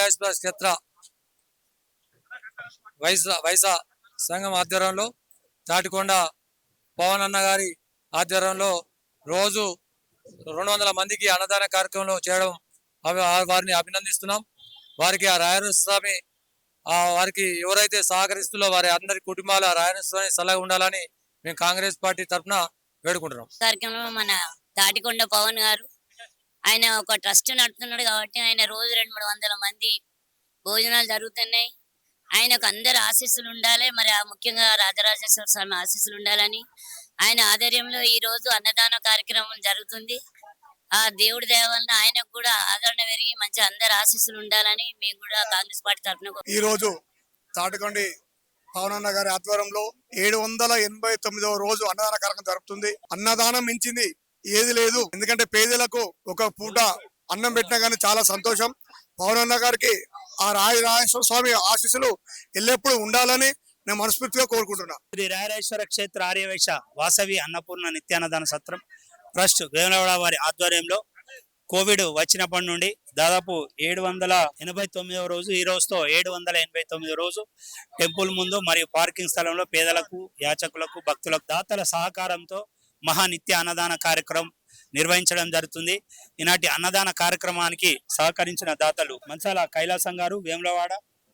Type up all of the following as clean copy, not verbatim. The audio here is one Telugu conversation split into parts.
రాజేశ్వర క్షేత్ర వైసా సంఘం ఆధ్వర్యంలో తాటికొండ పవన్ అన్న గారి ఆధ్వర్యంలో రోజు 200 మందికి అన్నదాన కార్యక్రమంలో చేయడం వారిని అభినందిస్తున్నాం. వారికి ఆ రాయన స్వామి వారికి ఎవరైతే సహకరిస్తుల్లో వారి అందరి కుటుంబాల రాయన స్వామి సలహా ఉండాలని మేము కాంగ్రెస్ పార్టీ తరఫున వేడుకుంటున్నాం. కార్యక్రమంలో మన తాటికొండ పవన్ గారు ఆయన ఒక ట్రస్ట్ నడుపుతున్నాడు కాబట్టి ఆయన రోజు 200-300 మంది భోజనాలు జరుగుతున్నాయి. ఆయనకు అందరు ఆశీస్సులు ఉండాలి. మరి ముఖ్యంగా రాజరాజేశ్వర స్వామి ఆశీస్సులు ఉండాలని ఆయన ఆధ్వర్యంలో ఈ రోజు అన్నదాన కార్యక్రమం జరుగుతుంది. ఆ దేవుడి దయ వలన ఆయనకు కూడా ఆదరణ పెరిగి మంచి అందరు ఆశీస్సులు ఉండాలని మేము కూడా కాంగ్రెస్ పార్టీ తరఫున ఈ రోజు తాటికొండ పవనన్న గారి ఆధ్వర్యంలో 789వ రోజు అన్నదాన కార్యక్రమం జరుగుతుంది. అన్నదానం మించింది ఏది లేదు. ఎందుకంటే పేదలకు ఒక పూట అన్నం పెట్టినా కానీ చాలా సంతోషం. పవనన్న గారికి ఆ రాజరాజేశ్వర స్వామి ఆశీస్సులు ఎల్లప్పుడూ ఉండాలని నేను మనస్ఫూర్తిగా కోరుకుంటున్నా. శ్రీ రాజరాజేశ్వర క్షేత్ర ఆర్యవైశ్య వాసవి అన్నపూర్ణ నిత్యాన్నదాన సత్రం ట్రస్ట్ వేములవాడ వారి ఆధ్వర్యంలో కోవిడ్ వచ్చినప్పటి నుండి దాదాపు 789వ రోజు, ఈ రోజుతో 789వ రోజు టెంపుల్ ముందు మరియు పార్కింగ్ స్థలంలో పేదలకు, యాచకులకు, భక్తులకు దాతల సహకారంతో మహానిత్య అన్నదాన కార్యక్రమం నిర్వహించడం జరుగుతుంది. ఈనాటి అన్నదాన కార్యక్రమానికి సహకరించిన దాతలు మంచాల కైలాసం గారు వేములవాడ,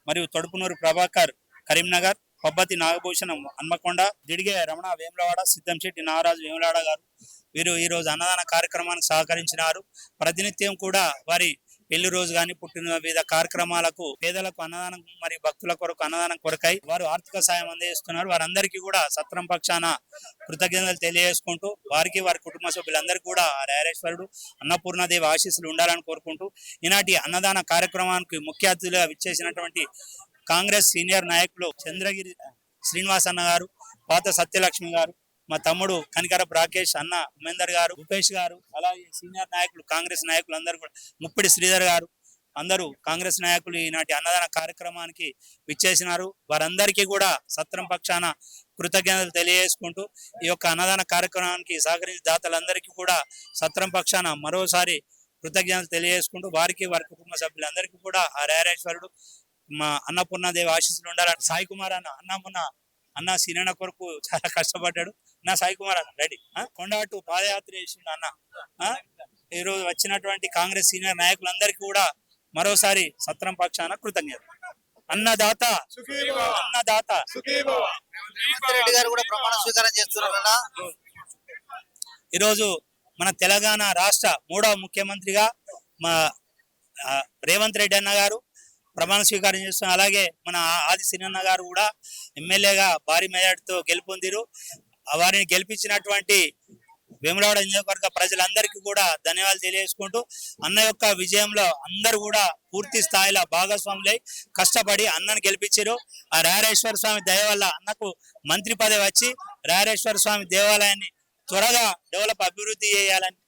మరియు తొడుపునూరు ప్రభాకర్ కరీంనగర్, పబ్బతి నాగభూషణం హన్మకొండ, దిడిగే రమణ వేములవాడ, సిద్ధంశెట్టి నాగరాజు వేములవాడ గారు వీరు ఈ రోజు అన్నదాన కార్యక్రమానికి సహకరించినారు. ప్రతినిత్యం కూడా వారి పెళ్లి రోజు కానీ పుట్టిన వివిధ కార్యక్రమాలకు పేదలకు అన్నదానం మరియు భక్తుల కొరకు అన్నదానం కొరకై వారు ఆర్థిక సాయం అందజేస్తున్నారు. వారందరికీ కూడా సత్రం పక్షాన కృతజ్ఞతలు తెలియజేసుకుంటూ వారికి వారి కుటుంబ సభ్యులందరికీ కూడా రాజరాజేశ్వరుడు అన్నపూర్ణదేవి ఆశీస్సులు ఉండాలని కోరుకుంటూ ఈనాటి అన్నదాన కార్యక్రమానికి ముఖ్య అతిథులుగా విచ్చేసినటువంటి కాంగ్రెస్ సీనియర్ నాయకులు చంద్రగిరి శ్రీనివాస్ అన్న గారు, పాత సత్యలక్ష్మి గారు, మా తమ్ముడు కనికరపు రాకేష్ అన్న, ఉమేందర్ గారు, ఉపేష్ గారు, అలాగే సీనియర్ నాయకులు కాంగ్రెస్ నాయకులు అందరూ కూడా, ముప్పిడి శ్రీధర్ గారు, అందరూ కాంగ్రెస్ నాయకులు ఈనాటి అన్నదాన కార్యక్రమానికి విచ్చేసినారు. వారందరికీ కూడా సత్రం పక్షాన కృతజ్ఞతలు తెలియజేసుకుంటూ ఈ యొక్క అన్నదాన కార్యక్రమానికి సహకరించిన దాతలందరికీ కూడా సత్రం పక్షాన మరోసారి కృతజ్ఞతలు తెలియజేసుకుంటూ వారికి వారి కుటుంబ సభ్యులందరికీ కూడా ఆ రాజరాజేశ్వరుడు మా అన్నపూర్ణదేవి ఆశీస్సులు ఉండాలని. సాయి కుమార్ అన్న సినిమా కొరకు చాలా కష్టపడ్డాడు. నా సాయి కుమార్ అన్న రెడీ కొండాటు పాదయాత్ర చేసిండు అన్న. ఈ రోజు వచ్చినటువంటి కాంగ్రెస్ సీనియర్ నాయకులందరికీ కూడా మరోసారి సత్రం పక్షాన కృతజ్ఞత. అన్నదాత అన్నదాత రెడ్డి గారు కూడా ప్రమాణ స్వీకారం చేస్తున్నారన్నా. ఈరోజు మన తెలంగాణ రాష్ట్ర 3వ ముఖ్యమంత్రిగా మా రేవంత్ రెడ్డి అన్న గారు ప్రమాణ స్వీకారం చేస్తున్నారు. అలాగే మన ఆది సినన్న గారు కూడా ఎమ్మెల్యేగా భారీ మెజార్టీతో గెలుపొందిరు. వారిని గెలిపించినటువంటి వేములవాడ నియోజకవర్గ ప్రజలందరికీ కూడా ధన్యవాదాలు తెలియజేసుకుంటూ అన్న యొక్క విజయంలో అందరూ కూడా పూర్తి స్థాయిలో భాగస్వాములై కష్టపడి అన్నను గెలిపించారు. ఆ రాజరాజేశ్వర స్వామి దయ వల్ల అన్నకు మంత్రి పదవి వచ్చి రాజరాజేశ్వర స్వామి దేవాలయాన్ని త్వరగా అభివృద్ధి చేయాలని